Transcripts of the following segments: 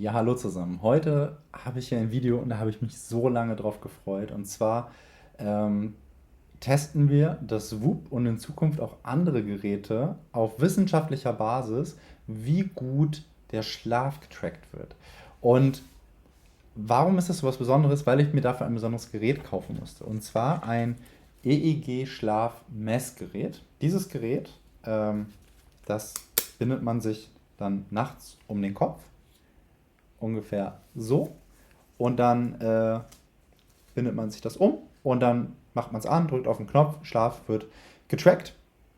Ja, hallo zusammen. Heute habe ich hier ein Video und da habe ich mich so lange drauf gefreut. Und zwar ähm, testen wir das WUP und in Zukunft auch andere Geräte auf wissenschaftlicher Basis, wie gut der Schlaf getrackt wird. Und warum ist das so was Besonderes? Weil ich mir dafür ein besonderes Gerät kaufen musste. Und zwar ein EEG-Schlafmessgerät. Dieses Gerät, das bindet man sich dann nachts um den Kopf, ungefähr so. Und dann bindet man sich das um und dann macht man es an, drückt auf den Knopf, Schlaf wird getrackt.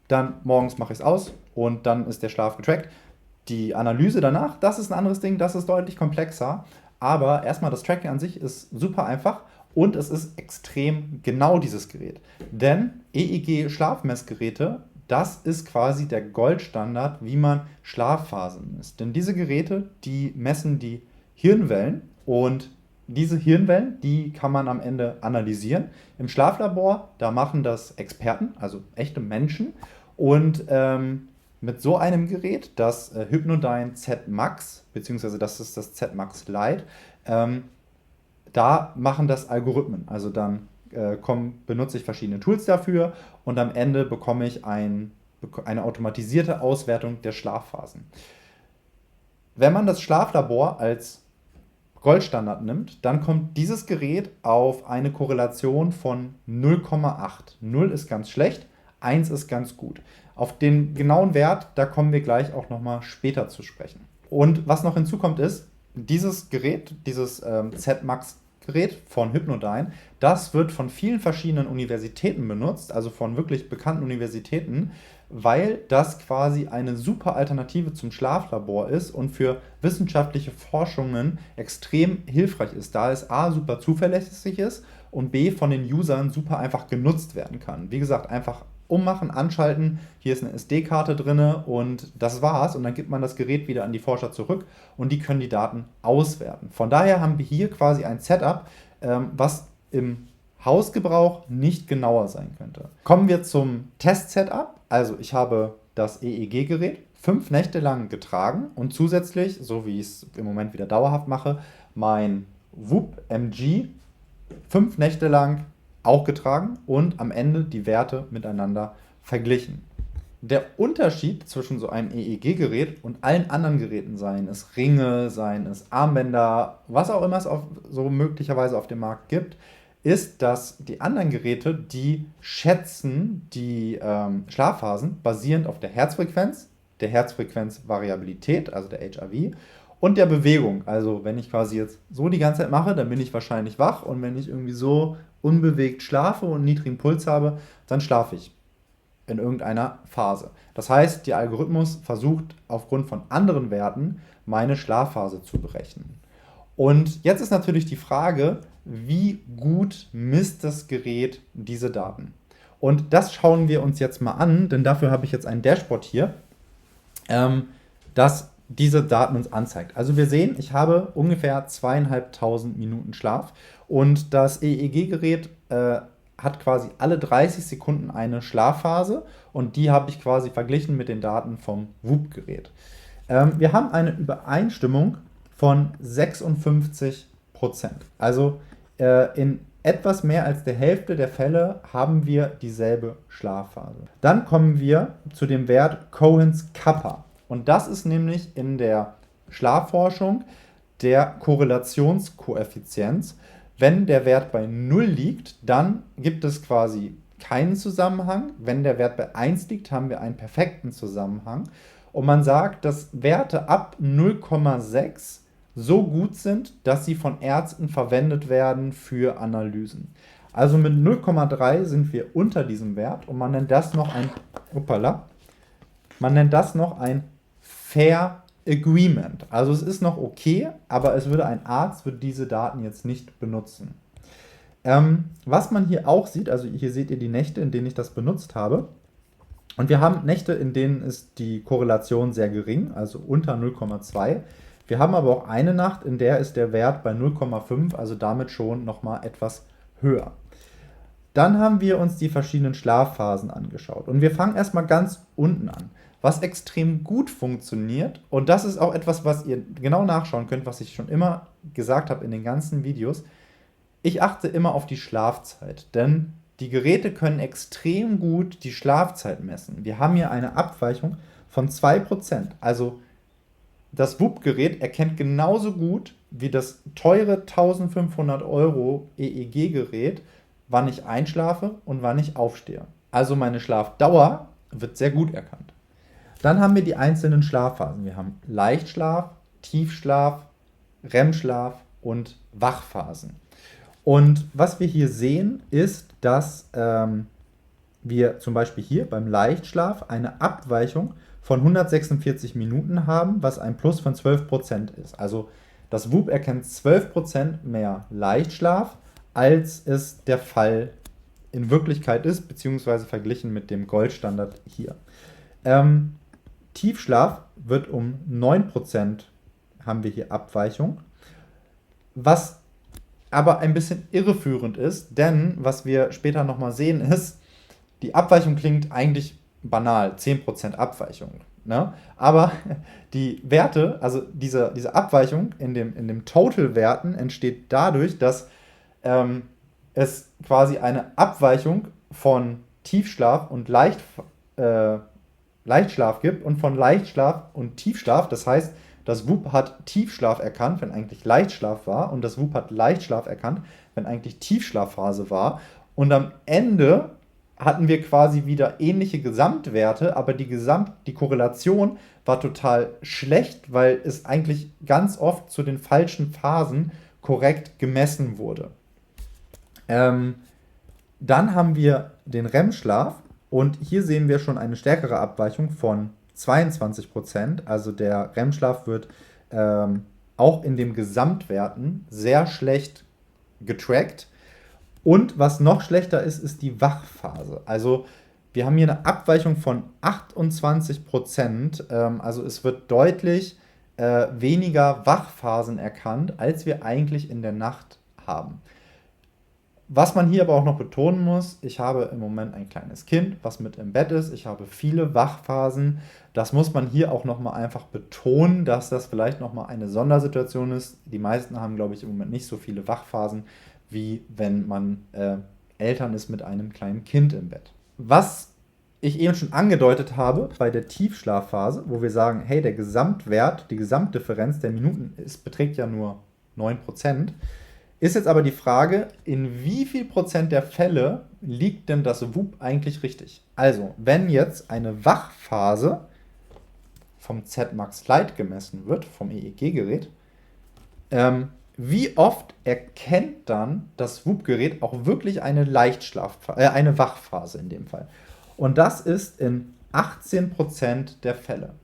Dann morgens mache ich es aus und dann ist der Schlaf getrackt. Die Analyse danach, das ist ein anderes Ding, das ist deutlich komplexer. Aber erstmal das Tracking an sich ist super einfach und es ist extrem genau dieses Gerät. Denn EEG-Schlafmessgeräte, das ist quasi der Goldstandard, wie man Schlafphasen misst. Denn diese Geräte, die messen die Hirnwellen und diese Hirnwellen, die kann man am Ende analysieren. Im Schlaflabor, da machen das Experten, also echte Menschen. Und mit so einem Gerät, das Hypnodyne Z-Max, beziehungsweise das ist das Z-Max Lite, ähm, da machen das Algorithmen. Also dann benutze ich verschiedene Tools dafür und am Ende bekomme ich eine automatisierte Auswertung der Schlafphasen. Wenn man das Schlaflabor als Goldstandard nimmt, dann kommt dieses Gerät auf eine Korrelation von 0,8. 0 ist ganz schlecht, 1 ist ganz gut. Auf den genauen Wert, da kommen wir gleich auch nochmal später zu sprechen. Und was noch hinzukommt ist, dieses Gerät, dieses Z-Max-Gerät von Hypnodyne, das wird von vielen verschiedenen Universitäten benutzt, also von wirklich bekannten Universitäten, weil das quasi eine super Alternative zum Schlaflabor ist und für wissenschaftliche Forschungen extrem hilfreich ist, da es A super zuverlässig ist und B von den Usern super einfach genutzt werden kann. Wie gesagt, einfach ummachen, anschalten, hier ist eine SD-Karte drin und das war's und dann gibt man das Gerät wieder an die Forscher zurück und die können die Daten auswerten. Von daher haben wir hier quasi ein Setup, was im Hausgebrauch nicht genauer sein könnte. Kommen wir zum Test-Setup. Also ich habe das EEG-Gerät 5 Nächte lang getragen und zusätzlich, so wie ich es im Moment wieder dauerhaft mache, mein WUP MG 5 Nächte lang auch getragen und am Ende die Werte miteinander verglichen. Der Unterschied zwischen so einem EEG-Gerät und allen anderen Geräten, seien es Ringe, seien es Armbänder, was auch immer es so möglicherweise auf dem Markt gibt, ist, dass die anderen Geräte, die schätzen die Schlafphasen basierend auf der Herzfrequenzvariabilität, also der HRV, und der Bewegung. Also wenn ich quasi jetzt so die ganze Zeit mache, dann bin ich wahrscheinlich wach und wenn ich irgendwie so unbewegt schlafe und einen niedrigen Puls habe, dann schlafe ich in irgendeiner Phase. Das heißt, der Algorithmus versucht aufgrund von anderen Werten meine Schlafphase zu berechnen. Und jetzt ist natürlich die Frage, wie gut misst das Gerät diese Daten? Und das schauen wir uns jetzt mal an, denn dafür habe ich jetzt ein Dashboard hier, das diese Daten uns anzeigt. Also wir sehen, ich habe ungefähr 2500 Minuten Schlaf und das EEG-Gerät hat quasi alle 30 Sekunden eine Schlafphase und die habe ich quasi verglichen mit den Daten vom WUP-Gerät. Wir haben eine Übereinstimmung von 56%. Also in etwas mehr als der Hälfte der Fälle haben wir dieselbe Schlafphase. Dann kommen wir zu dem Wert Cohen's Kappa. Und das ist nämlich in der Schlafforschung der Korrelationskoeffizient. Wenn der Wert bei 0 liegt, dann gibt es quasi keinen Zusammenhang. Wenn der Wert bei 1 liegt, haben wir einen perfekten Zusammenhang. Und man sagt, dass Werte ab 0,6 so gut sind, dass sie von Ärzten verwendet werden für Analysen. Also mit 0,3 sind wir unter diesem Wert und man nennt das noch ein Fair Agreement. Also es ist noch okay, aber ein Arzt würde diese Daten jetzt nicht benutzen. Was man hier auch sieht, also hier seht ihr die Nächte, in denen ich das benutzt habe. Und wir haben Nächte, in denen ist die Korrelation sehr gering, also unter 0,2. Wir haben aber auch eine Nacht, in der ist der Wert bei 0,5, also damit schon nochmal etwas höher. Dann haben wir uns die verschiedenen Schlafphasen angeschaut. Und wir fangen erstmal ganz unten an. was extrem gut funktioniert. Und das ist auch etwas, was ihr genau nachschauen könnt, was ich schon immer gesagt habe in den ganzen Videos. Ich achte immer auf die Schlafzeit, denn die Geräte können extrem gut die Schlafzeit messen. Wir haben hier eine Abweichung von 2%. Also das WUP-Gerät erkennt genauso gut wie das teure 1500 € EEG-Gerät, wann ich einschlafe und wann ich aufstehe. Also meine Schlafdauer wird sehr gut erkannt. Dann haben wir die einzelnen Schlafphasen. Wir haben Leichtschlaf, Tiefschlaf, REM-Schlaf und Wachphasen. Und was wir hier sehen, ist, dass wir zum Beispiel hier beim Leichtschlaf eine Abweichung von 146 Minuten haben, was ein Plus von 12% ist. Also das WUP erkennt 12% mehr Leichtschlaf, als es der Fall in Wirklichkeit ist, beziehungsweise verglichen mit dem Goldstandard hier. Tiefschlaf wird um 9% haben wir hier Abweichung, was aber ein bisschen irreführend ist, denn was wir später nochmal sehen ist, die Abweichung klingt eigentlich banal, 10% Abweichung. Ne? Aber die Werte, also diese Abweichung in dem Total-Werten entsteht dadurch, dass es quasi eine Abweichung von Tiefschlaf und Leichtschlaf gibt und von Leichtschlaf und Tiefschlaf. Das heißt, das WUP hat Tiefschlaf erkannt, wenn eigentlich Leichtschlaf war, und das WUP hat Leichtschlaf erkannt, wenn eigentlich Tiefschlafphase war. Und am Ende hatten wir quasi wieder ähnliche Gesamtwerte, aber die Korrelation war total schlecht, weil es eigentlich ganz oft zu den falschen Phasen korrekt gemessen wurde. Dann haben wir den REM-Schlaf und hier sehen wir schon eine stärkere Abweichung von 22%. Also der REM-Schlaf wird auch in den Gesamtwerten sehr schlecht getrackt. Und was noch schlechter ist, ist die Wachphase. Also wir haben hier eine Abweichung von 28%. Also es wird deutlich weniger Wachphasen erkannt, als wir eigentlich in der Nacht haben. Was man hier aber auch noch betonen muss, ich habe im Moment ein kleines Kind, was mit im Bett ist. Ich habe viele Wachphasen. Das muss man hier auch nochmal einfach betonen, dass das vielleicht nochmal eine Sondersituation ist. Die meisten haben, glaube ich, im Moment nicht so viele Wachphasen, wie wenn man Eltern ist mit einem kleinen Kind im Bett. Was ich eben schon angedeutet habe bei der Tiefschlafphase, wo wir sagen, hey, der Gesamtwert, die Gesamtdifferenz der Minuten beträgt ja nur 9%, ist jetzt aber die Frage, in wie viel Prozent der Fälle liegt denn das WUP eigentlich richtig? Also, wenn jetzt eine Wachphase vom Z-Max Lite gemessen wird, vom EEG-Gerät, wie oft erkennt dann das WUP-Gerät auch wirklich eine eine Wachphase in dem Fall? Und das ist in 18% der Fälle.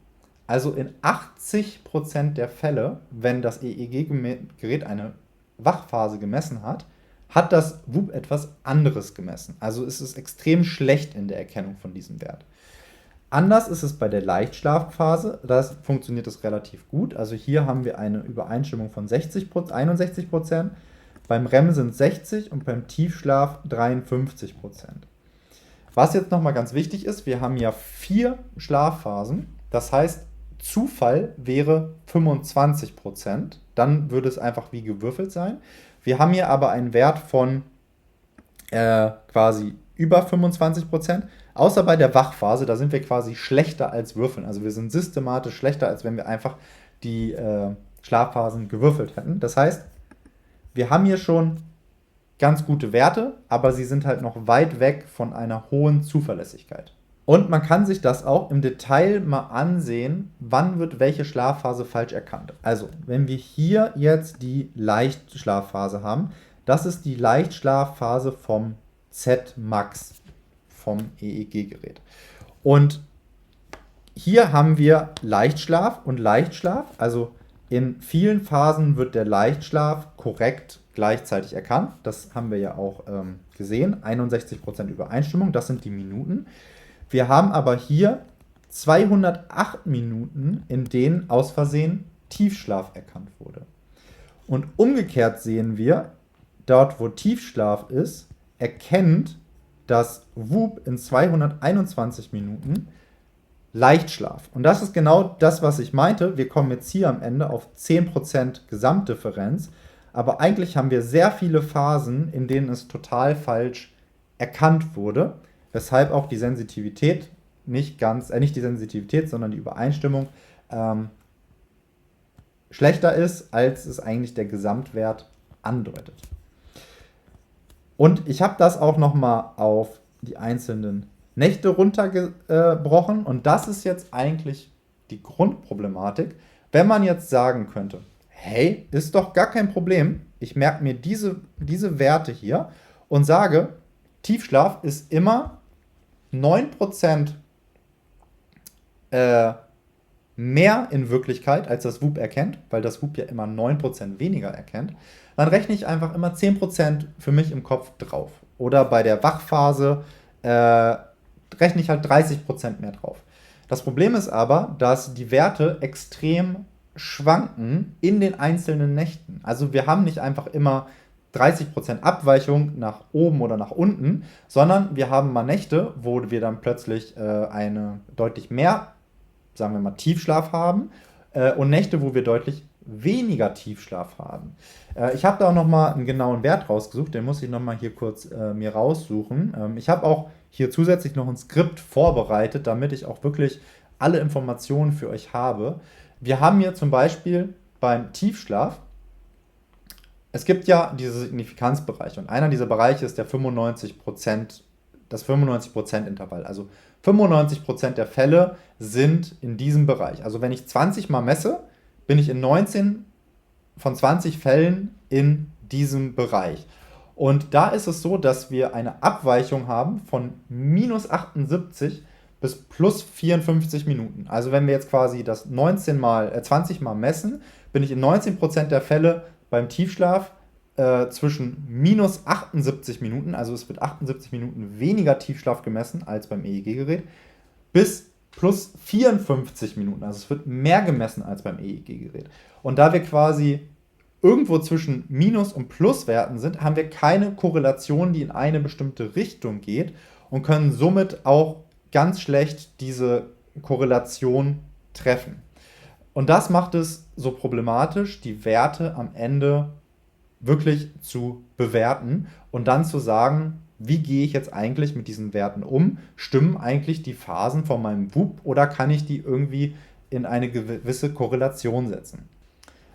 Also in 80% der Fälle, wenn das EEG-Gerät eine Wachphase gemessen hat, hat das WUP etwas anderes gemessen. Also es ist extrem schlecht in der Erkennung von diesem Wert. Anders ist es bei der Leichtschlafphase, da funktioniert es relativ gut. Also hier haben wir eine Übereinstimmung von 61%, beim REM sind 60% und beim Tiefschlaf 53%. Was jetzt nochmal ganz wichtig ist, wir haben ja 4 Schlafphasen, das heißt, Zufall wäre 25%, dann würde es einfach wie gewürfelt sein. Wir haben hier aber einen Wert von quasi über 25%, außer bei der Wachphase, da sind wir quasi schlechter als Würfeln. Also wir sind systematisch schlechter, als wenn wir einfach die Schlafphasen gewürfelt hätten. Das heißt, wir haben hier schon ganz gute Werte, aber sie sind halt noch weit weg von einer hohen Zuverlässigkeit. Und man kann sich das auch im Detail mal ansehen, wann wird welche Schlafphase falsch erkannt. Also, wenn wir hier jetzt die Leichtschlafphase haben, das ist die Leichtschlafphase vom Z-Max, vom EEG-Gerät. Und hier haben wir Leichtschlaf und Leichtschlaf. Also in vielen Phasen wird der Leichtschlaf korrekt gleichzeitig erkannt. Das haben wir ja auch gesehen. 61% Übereinstimmung, das sind die Minuten. Wir haben aber hier 208 Minuten, in denen aus Versehen Tiefschlaf erkannt wurde. Und umgekehrt sehen wir, dort wo Tiefschlaf ist, erkennt das WUP in 221 Minuten Leichtschlaf. Und das ist genau das, was ich meinte. Wir kommen jetzt hier am Ende auf 10% Gesamtdifferenz. Aber eigentlich haben wir sehr viele Phasen, in denen es total falsch erkannt wurde, weshalb auch die Sensitivität nicht die Sensitivität, sondern die Übereinstimmung schlechter ist, als es eigentlich der Gesamtwert andeutet. Und ich habe das auch nochmal auf die einzelnen Nächte runtergebrochen. Und das ist jetzt eigentlich die Grundproblematik. Wenn man jetzt sagen könnte, hey, ist doch gar kein Problem, ich merke mir diese Werte hier und sage, Tiefschlaf ist immer 9% mehr in Wirklichkeit, als das WUP erkennt, weil das WUP ja immer 9% weniger erkennt, dann rechne ich einfach immer 10% für mich im Kopf drauf. Oder bei der Wachphase rechne ich halt 30% mehr drauf. Das Problem ist aber, dass die Werte extrem schwanken in den einzelnen Nächten. Also wir haben nicht einfach immer 30% Abweichung nach oben oder nach unten, sondern wir haben mal Nächte, wo wir dann plötzlich eine deutlich mehr, sagen wir mal, Tiefschlaf haben und Nächte, wo wir deutlich weniger Tiefschlaf haben. Ich habe da auch nochmal einen genauen Wert rausgesucht, den muss ich nochmal hier kurz mir raussuchen. Ich habe auch hier zusätzlich noch ein Skript vorbereitet, damit ich auch wirklich alle Informationen für euch habe. Wir haben hier zum Beispiel beim Tiefschlaf, es gibt ja diese Signifikanzbereiche und einer dieser Bereiche ist der 95%, das 95% Intervall. Also 95% der Fälle sind in diesem Bereich. Also wenn ich 20 mal messe, bin ich in 19 von 20 Fällen in diesem Bereich. Und da ist es so, dass wir eine Abweichung haben von minus 78 bis plus 54 Minuten. Also wenn wir jetzt quasi das 20 mal messen, bin ich in 19% der Fälle beim Tiefschlaf zwischen minus 78 Minuten, also es wird 78 Minuten weniger Tiefschlaf gemessen als beim EEG-Gerät, bis plus 54 Minuten, also es wird mehr gemessen als beim EEG-Gerät. Und da wir quasi irgendwo zwischen Minus- und Pluswerten sind, haben wir keine Korrelation, die in eine bestimmte Richtung geht und können somit auch ganz schlecht diese Korrelation treffen. Und das macht es so problematisch, die Werte am Ende wirklich zu bewerten und dann zu sagen, wie gehe ich jetzt eigentlich mit diesen Werten um? Stimmen eigentlich die Phasen von meinem WUP oder kann ich die irgendwie in eine gewisse Korrelation setzen?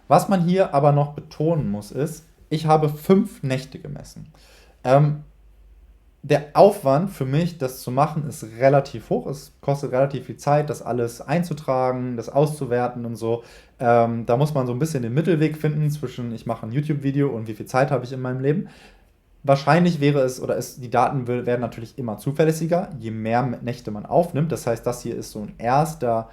Was man hier aber noch betonen muss, ist, ich habe 5 Nächte gemessen. Der Aufwand für mich, das zu machen, ist relativ hoch. Es kostet relativ viel Zeit, das alles einzutragen, das auszuwerten und so. Da muss man so ein bisschen den Mittelweg finden zwischen, ich mache ein YouTube-Video und wie viel Zeit habe ich in meinem Leben. Wahrscheinlich wäre es, die Daten werden natürlich immer zuverlässiger, je mehr Nächte man aufnimmt. Das heißt, das hier ist so ein erster,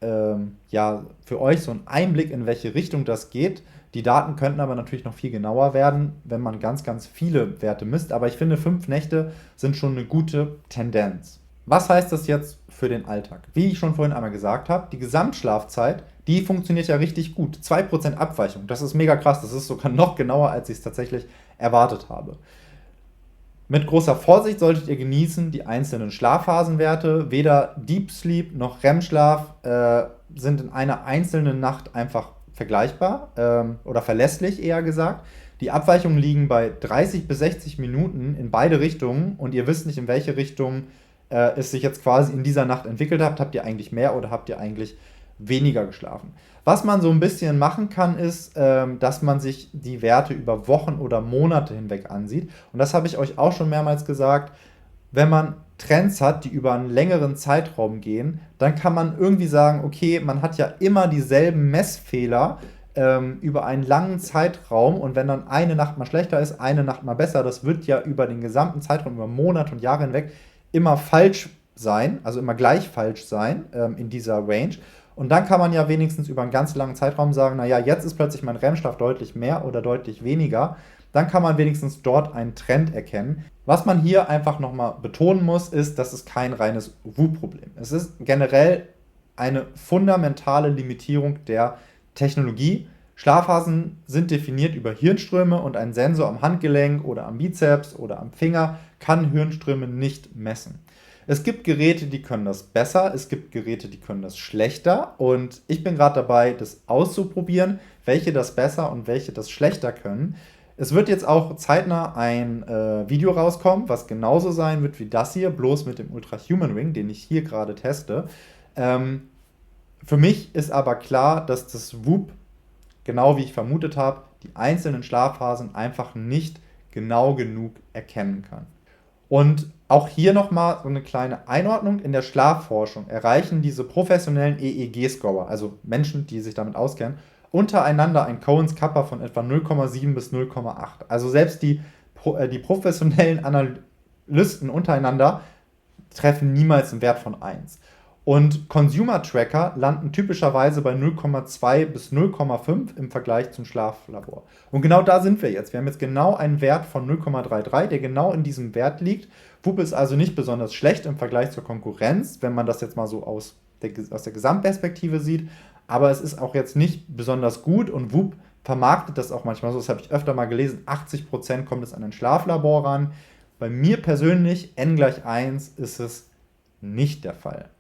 für euch so ein Einblick, in welche Richtung das geht. Die Daten könnten aber natürlich noch viel genauer werden, wenn man ganz, ganz viele Werte misst. Aber ich finde, 5 Nächte sind schon eine gute Tendenz. Was heißt das jetzt für den Alltag? Wie ich schon vorhin einmal gesagt habe, die Gesamtschlafzeit, die funktioniert ja richtig gut. 2% Abweichung, das ist mega krass. Das ist sogar noch genauer, als ich es tatsächlich erwartet habe. Mit großer Vorsicht solltet ihr genießen die einzelnen Schlafphasenwerte. Weder Deep Sleep noch REM-Schlaf sind in einer einzelnen Nacht einfach vergleichbar oder verlässlich eher gesagt. Die Abweichungen liegen bei 30 bis 60 Minuten in beide Richtungen und ihr wisst nicht, in welche Richtung es sich jetzt quasi in dieser Nacht entwickelt hat. Habt ihr eigentlich mehr oder habt ihr eigentlich weniger geschlafen? Was man so ein bisschen machen kann, ist, dass man sich die Werte über Wochen oder Monate hinweg ansieht. Und das habe ich euch auch schon mehrmals gesagt. Wenn man Trends hat, die über einen längeren Zeitraum gehen, dann kann man irgendwie sagen, okay, man hat ja immer dieselben Messfehler über einen langen Zeitraum und wenn dann eine Nacht mal schlechter ist, eine Nacht mal besser, das wird ja über den gesamten Zeitraum, über Monate und Jahre hinweg immer falsch sein, also immer gleich falsch sein in dieser Range. Und dann kann man ja wenigstens über einen ganz langen Zeitraum sagen, naja, jetzt ist plötzlich mein REM-Schlaf deutlich mehr oder deutlich weniger. Dann kann man wenigstens dort einen Trend erkennen. Was man hier einfach nochmal betonen muss, ist, dass es kein reines WUP-Problem ist. Es ist generell eine fundamentale Limitierung der Technologie. Schlafphasen sind definiert über Hirnströme und ein Sensor am Handgelenk oder am Bizeps oder am Finger kann Hirnströme nicht messen. Es gibt Geräte, die können das besser, es gibt Geräte, die können das schlechter und ich bin gerade dabei, das auszuprobieren, welche das besser und welche das schlechter können. Es wird jetzt auch zeitnah ein Video rauskommen, was genauso sein wird wie das hier, bloß mit dem Ultra Human Ring, den ich hier gerade teste. Ähm, für mich ist aber klar, dass das Whoop, genau wie ich vermutet habe, die einzelnen Schlafphasen einfach nicht genau genug erkennen kann. Und auch hier nochmal so eine kleine Einordnung. In der Schlafforschung erreichen diese professionellen EEG-Scorer, also Menschen, die sich damit auskennen, untereinander ein Cohen's-Kappa von etwa 0,7 bis 0,8. Also selbst die professionellen Analysten untereinander treffen niemals einen Wert von 1. Und Consumer-Tracker landen typischerweise bei 0,2 bis 0,5 im Vergleich zum Schlaflabor. Und genau da sind wir jetzt. Wir haben jetzt genau einen Wert von 0,33, der genau in diesem Wert liegt. Whoop ist also nicht besonders schlecht im Vergleich zur Konkurrenz, wenn man das jetzt mal so aus der Gesamtperspektive sieht. Aber es ist auch jetzt nicht besonders gut und Whoop vermarktet das auch manchmal so. Das habe ich öfter mal gelesen. 80% kommt es an ein Schlaflabor ran. Bei mir persönlich, n = 1, ist es nicht der Fall.